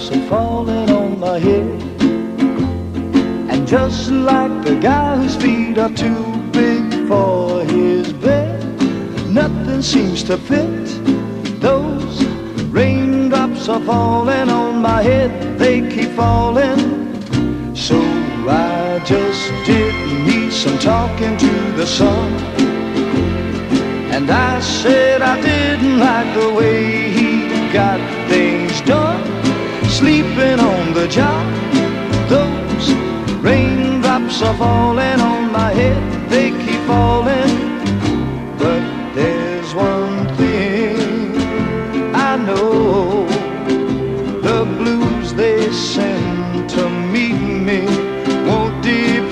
raindrops are falling on my head. And just like the guy whose feet are too big for his bed, nothing seems to fit. Those raindrops are falling on my head, they keep falling. So I just did me some talking to the sun, and I said I didn't like the way he got things done, sleeping on the job. Those raindrops are falling on my head,